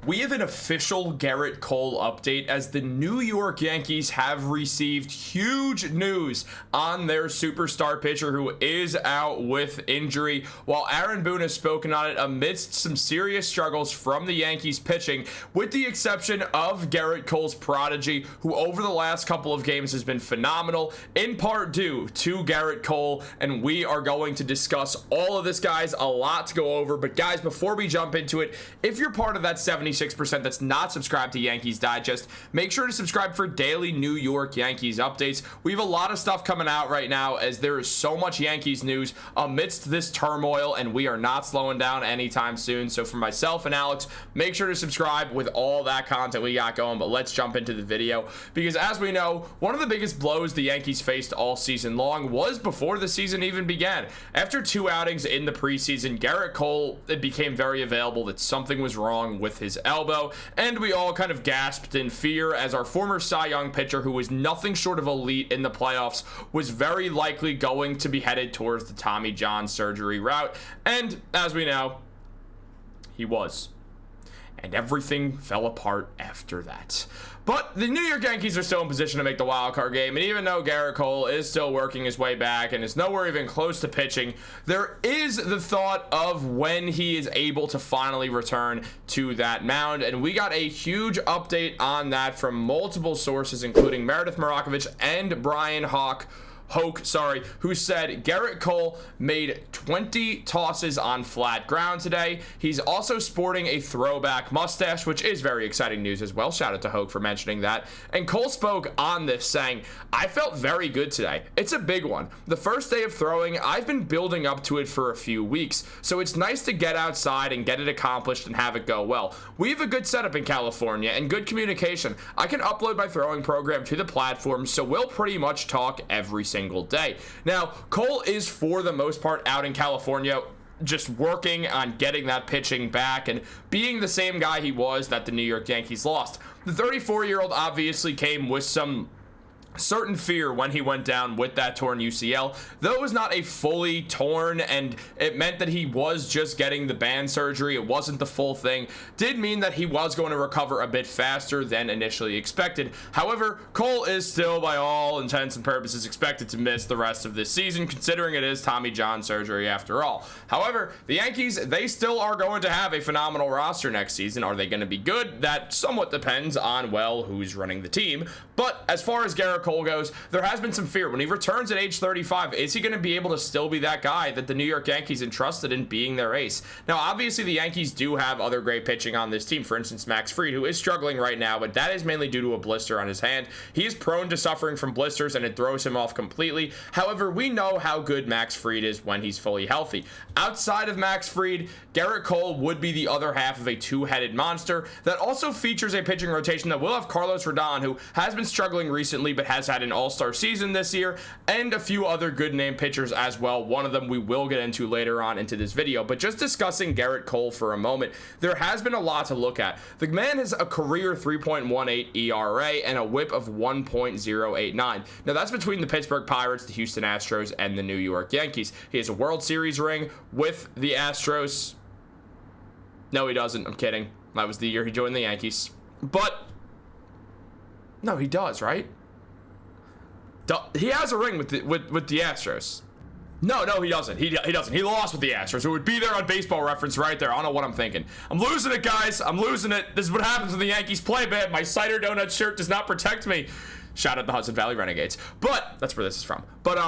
We have an official Gerrit Cole update as the New York Yankees have received huge news on their superstar pitcher who is out with injury. While Aaron Boone has spoken on it amidst some serious struggles from the Yankees pitching, with the exception of Gerrit Cole's prodigy, who over the last couple of games has been phenomenal, in part due to Gerrit Cole, and we are going to discuss all of this, guys. A lot to go over, but guys, before we jump into it, if you're part of that 76% that's not subscribed to Yankees Digest, make sure to subscribe for daily New York Yankees updates. We have a lot of stuff coming out right now as there is so much Yankees news amidst this turmoil, and we are not slowing down anytime soon. So for myself and Alex, make sure to subscribe with all that content we got going. But let's jump into the video, because as we know, one of the biggest blows the Yankees faced all season long was before the season even began. After 2 outings in the preseason, Gerrit Cole, it became very available that something was wrong with his elbow, and we all kind of gasped in fear as our former Cy Young pitcher, who was nothing short of elite in the playoffs, was very likely going to be headed towards the Tommy John surgery route. And as we know, he was. And everything fell apart after that. But the New York Yankees are still in position to make the wild card game, and even though Gerrit Cole is still working his way back and is nowhere even close to pitching, there is the thought of when he is able to finally return to that mound, and we got a huge update on that from multiple sources, including Meredith Marakovich and Brian Hoke, who said Gerrit Cole made 20 tosses on flat ground today. He's also sporting a throwback mustache, which is very exciting news as well. Shout out to Hoke for mentioning that. And Cole spoke on this saying, "I felt very good today. It's a big one. The first day of throwing, I've been building up to it for a few weeks, so it's nice to get outside and get it accomplished and have it go well. We have a good setup in California and good communication. I can upload my throwing program to the platform, so we'll pretty much talk every single day." Now, Cole is for the most part out in California, just working on getting that pitching back and being the same guy he was that the New York Yankees lost. The 34-year-old obviously came with some certain fear when he went down with that torn UCL, though it was not a fully torn, and it meant that he was just getting the band surgery. It wasn't the full thing. Did mean that he was going to recover a bit faster than initially expected. However, Cole is still, by all intents and purposes, expected to miss the rest of this season, considering it is Tommy John surgery after all. However, the Yankees, they still are going to have a phenomenal roster next season. Are they going to be good? That somewhat depends on, well, who's running the team. But as far as Gerrit Cole goes, there has been some fear. When he returns at age 35, is he going to be able to still be that guy that the New York Yankees entrusted in being their ace? Now, obviously, the Yankees do have other great pitching on this team. For instance, Max Fried, who is struggling right now, but that is mainly due to a blister on his hand. He is prone to suffering from blisters, and it throws him off completely. However, we know how good Max Fried is when he's fully healthy. Outside of Max Fried, Gerrit Cole would be the other half of a two-headed monster that also features a pitching rotation that will have Carlos Rodon, who has been struggling recently but has had an all-star season this year, and a few other good name pitchers as well. One of them we will get into later on into this video, but just discussing Gerrit Cole for a moment, there has been a lot to look at. The man has a career 3.18 ERA and a whip of 1.089. Now that's between the Pittsburgh Pirates, the Houston Astros, and the New York Yankees. He has a World Series ring with the Astros. No, he doesn't. I'm kidding. That was the year he joined the Yankees. But no, he does, right? He has a ring with the Astros. No, he doesn't. He doesn't. He lost with the Astros. It would be there on Baseball Reference right there. I don't know what I'm thinking. I'm losing it, guys. I'm losing it. This is what happens when the Yankees play bad. My cider donut shirt does not protect me. Shout out the Hudson Valley Renegades. But that's where this is from. But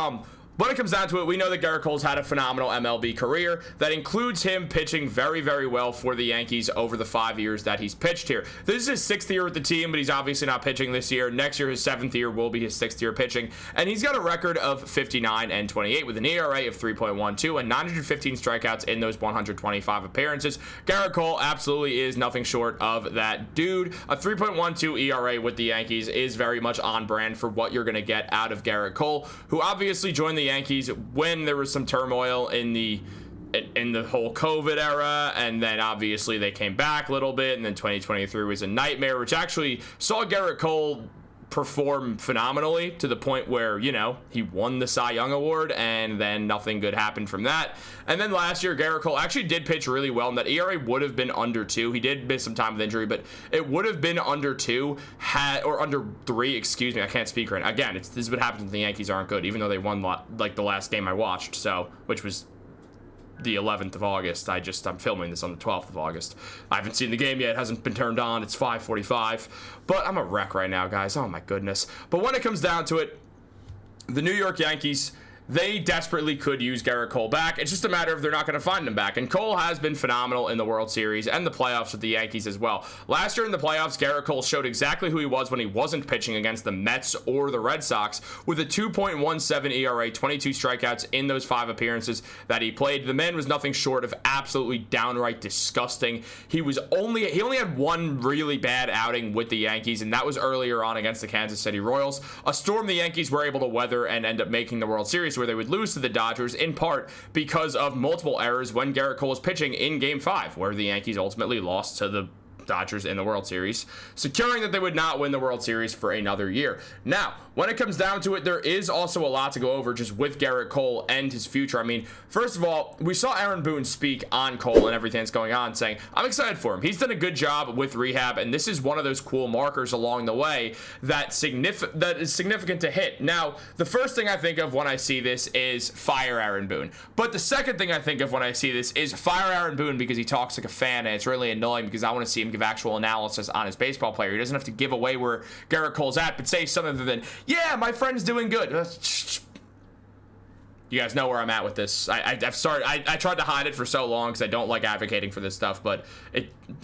when it comes down to it, we know that Gerrit Cole's had a phenomenal MLB career that includes him pitching very, very well for the Yankees over the 5 years that he's pitched here. This is his 6th year with the team, but he's obviously not pitching this year. Next year, his 7th year will be his 6th year pitching, and he's got a record of 59-28 with an ERA of 3.12 and 915 strikeouts in those 125 appearances. Gerrit Cole absolutely is nothing short of that dude. A 3.12 ERA with the Yankees is very much on brand for what you're going to get out of Gerrit Cole, who obviously joined the Yankees when there was some turmoil in the whole COVID era, and then obviously they came back a little bit, and then 2023 was a nightmare, which actually saw Gerrit Cole perform phenomenally to the point where, you know, he won the Cy Young Award, and then nothing good happened from that. And then last year, Gerrit Cole actually did pitch really well, and that ERA would have been under 2. He did miss some time with injury, but it would have been under 2, or under 3, excuse me. I can't speak right now. Again, this is what happens when the Yankees aren't good, even though they won like the last game I watched, so, which was the 11th of August. I'm filming this on the 12th of August. I haven't seen the game yet. It hasn't been turned on. It's 5:45. But I'm a wreck right now, guys. Oh, my goodness. But when it comes down to it, the New York Yankees, they desperately could use Gerrit Cole back. It's just a matter of they're not going to find him back. And Cole has been phenomenal in the World Series and the playoffs with the Yankees as well. Last year in the playoffs, Gerrit Cole showed exactly who he was when he wasn't pitching against the Mets or the Red Sox, with a 2.17 ERA, 22 strikeouts in those 5 appearances that he played. The man was nothing short of absolutely downright disgusting. He only had one really bad outing with the Yankees, and that was earlier on against the Kansas City Royals, a storm the Yankees were able to weather and end up making the World Series, where they would lose to the Dodgers in part because of multiple errors when Gerrit Cole was pitching in Game 5, where the Yankees ultimately lost to the Dodgers in the World Series, securing that they would not win the World Series for another year. Now, when it comes down to it, there is also a lot to go over just with Gerrit Cole and his future. I mean, first of all, we saw Aaron Boone speak on Cole and everything that's going on, saying, I'm excited for him. He's done a good job with rehab, and this is one of those cool markers along the way that is significant to hit. Now, the first thing I think of when I see this is fire Aaron Boone. But the second thing I think of when I see this is fire Aaron Boone because he talks like a fan, and it's really annoying because I want to see him give actual analysis on his baseball player. He doesn't have to give away where Gerrit Cole's at, but say something other than, yeah, my friend's doing good. You guys know where I'm at with this. I tried to hide it for so long because I don't like advocating for this stuff, but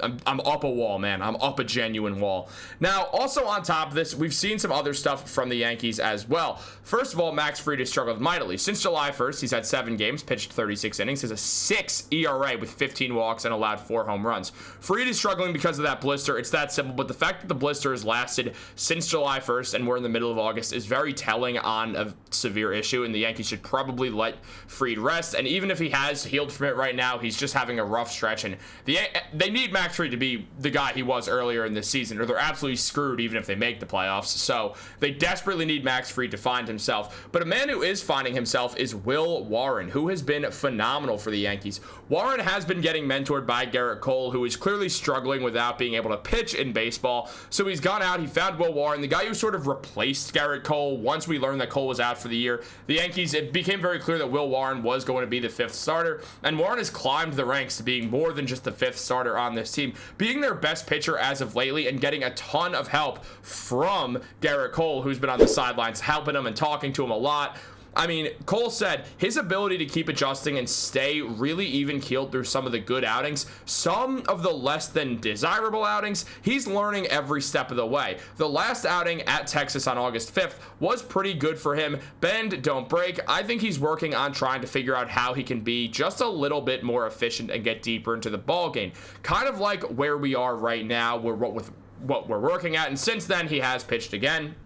I'm up a wall, man. I'm up a genuine wall. Now, also on top of this, we've seen some other stuff from the Yankees as well. First of all, Max Fried has struggled mightily. Since July 1st, he's had 7 games, pitched 36 innings, has a 6 ERA with 15 walks and allowed 4 home runs. Fried is struggling because of that blister. It's that simple, but the fact that the blister has lasted since July 1st and we're in the middle of August is very telling on a severe issue, and the Yankees should probably let Fried rest. And even if he has healed from it right now, he's just having a rough stretch, and they need Max Fried to be the guy he was earlier in this season, or they're absolutely screwed even if they make the playoffs. So they desperately need Max Fried to find himself. But a man who is finding himself is Will Warren, who has been phenomenal for the Yankees. Warren has been getting mentored by Gerrit Cole, who is clearly struggling without being able to pitch in baseball. So he's gone out, he found Will Warren, the guy who sort of replaced Gerrit Cole once we learned that Cole was out for the year. The Yankees, it became very clear that Will Warren was going to be the 5th starter, and Warren has climbed the ranks to being more than just the 5th starter on this team, being their best pitcher as of lately and getting a ton of help from Gerrit Cole, who's been on the sidelines helping him and talking to him a lot. I mean, Cole said his ability to keep adjusting and stay really even-keeled through some of the good outings, some of the less than desirable outings, he's learning every step of the way. The last outing at Texas on August 5th was pretty good for him. Bend, don't break. I think he's working on trying to figure out how he can be just a little bit more efficient and get deeper into the ball game. Kind of like where we are right now, with what we're working at, and since then he has pitched again,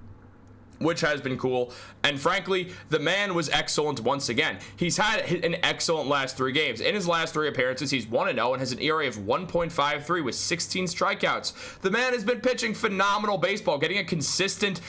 which has been cool. And frankly, the man was excellent once again. He's had an excellent last 3 games. In his last 3 appearances, he's 1-0 and has an ERA of 1.53 with 16 strikeouts. The man has been pitching phenomenal baseball, getting a consistent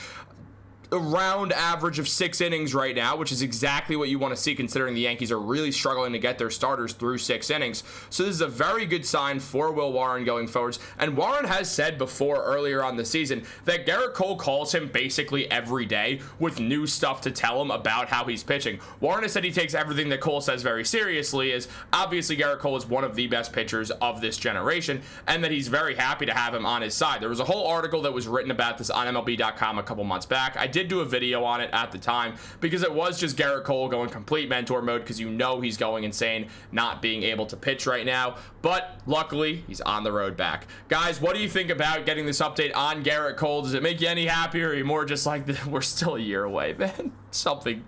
around average of 6 innings right now, which is exactly what you want to see considering the Yankees are really struggling to get their starters through 6 innings. So this is a very good sign for Will Warren going forwards. And Warren has said before earlier on the season that Gerrit Cole calls him basically every day with new stuff to tell him about how he's pitching. Warren has said he takes everything that Cole says very seriously, as obviously Gerrit Cole is one of the best pitchers of this generation, and that he's very happy to have him on his side. There was a whole article that was written about this on MLB.com a couple months back. I did do a video on it at the time because it was just Gerrit Cole going complete mentor mode, because you know he's going insane not being able to pitch right now, but luckily he's on the road back. Guys, what do you think about getting this update on Gerrit Cole? Does it make you any happier, or are you more just like, we're still a year away, man? Something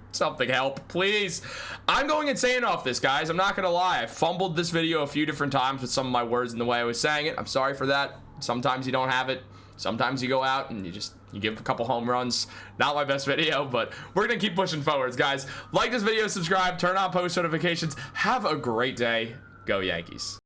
help, please. I'm going insane off this, guys. I'm not gonna lie. I fumbled this video a few different times with some of my words and the way I was saying it. I'm sorry for that. Sometimes you don't have it. Sometimes you go out and you give a couple home runs. Not my best video, but we're gonna keep pushing forwards, guys. Like this video, subscribe, turn on post notifications. Have a great day. Go Yankees.